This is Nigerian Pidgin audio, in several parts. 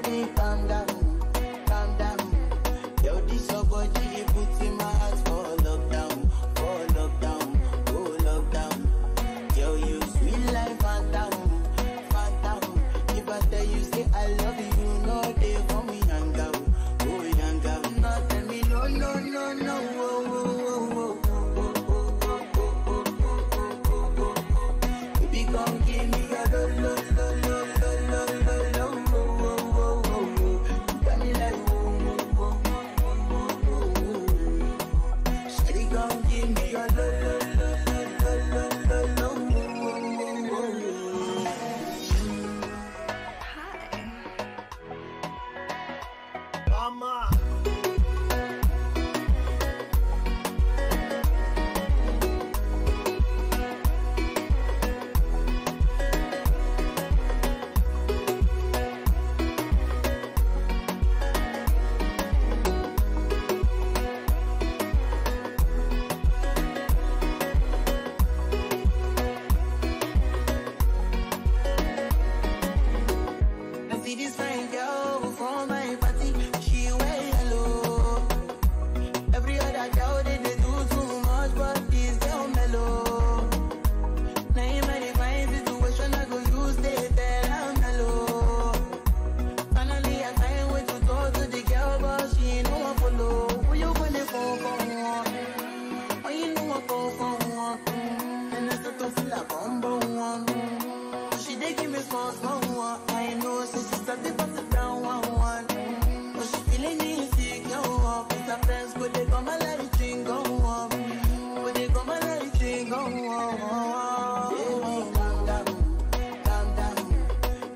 baby, calm down, calm down. Yo, this your body, it puts in my heart for lockdown, oh lockdown. Yo, you sweet life, phantom, phantom. If I tell you, say I love you, no day for me, young girl, oh young girl. No, tell me, no, no, no, no, oh, oh, oh, oh. Baby, come give me your lo, lo, lo, lo, lo, lo, lo, lo, oh, oh, oh, oh. You got me like, oh, oh, oh, oh, oh, oh. Shawty, come give me your lo, lo, lo, lo, lo, lo, lo, lo, oh, oh, oh, oh. Mama. I see this fine girl from my party, she wear yellow. Every other girl they do too much, but this girl mellow. Now in my fine situation, I go use they tell I'm mellow. Finally I find way to talk to the girl, but she ain't no one follow. Who you gonna phone for? Oh, you know I go for one. And I start to feel like I'm one. She dey give me small, small one. I know, so she start to pass it down one. But she feeling insecure. With her friends, go they come and let it drink go on. Go they come and let it drink go on. Baby, calm down, calm down.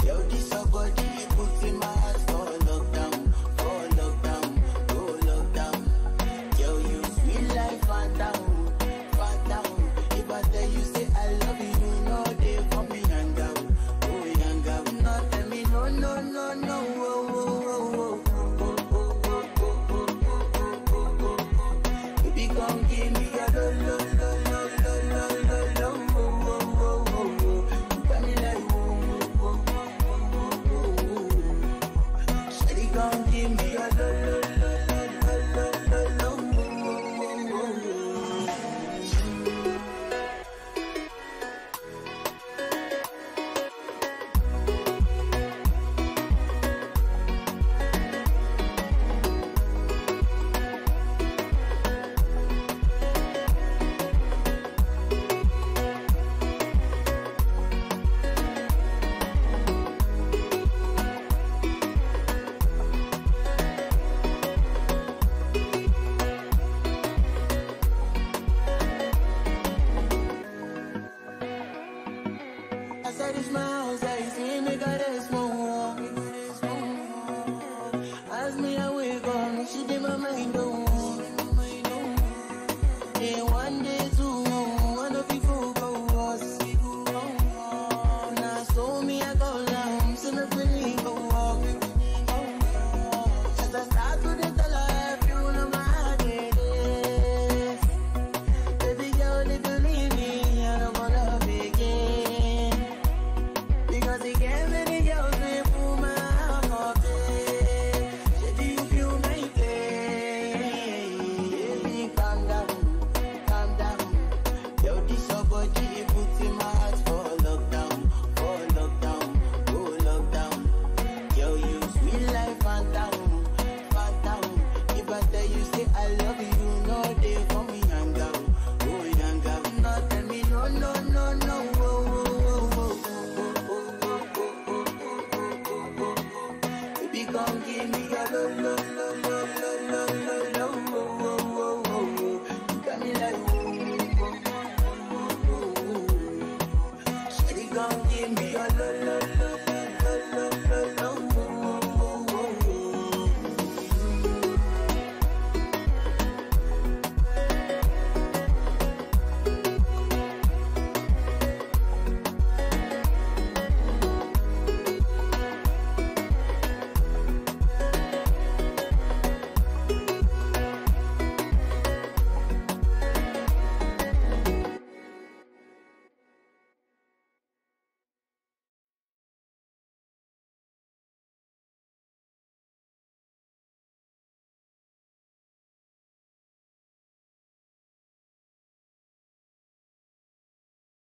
Yo, this your body, it puts in my heart for lockdown, oh lockdown. Yo, you sweet life, phantom, phantom. If I tell you, say I love you, you know they for me, young girl. No, tell me no, no, no, no, oh, oh, oh, oh. Baby, come give me your lo, lo, lo, lo, lo, lo, lo, lo, oh, oh, oh, oh. You got me like, oh, oh, oh, oh, oh. Shawty, come give me your lo, lo, lo, lo, lo, lo, lo, oh, oh, oh, oh. I said it's my house, I see me got a small. As me I wake up, she did my mind on. Yeah, one day too, one of people go us. Now so me I go down, so me really go up. As I start to the life, you know my heart it is. Baby girl, if you leave me, I don't wanna begin. Because he gave me the girls they pull my heart off it. Say, do you feel my pain? Baby, calm down, calm down. Yo, this your body, it puts in my heart for lockdown, oh lockdown. Yo, you sweet life, phantom, phantom. If I tell you, say I love you, no day for me, young girl, oh young girl. No, tell me no, no, no, no, oh, oh, oh, oh. Baby, come give me your lo, lo, lo, lo, lo, lo, lo, lo, oh, oh, oh, oh. You got me like, oh, oh, oh, oh, oh. Shawty, come give me your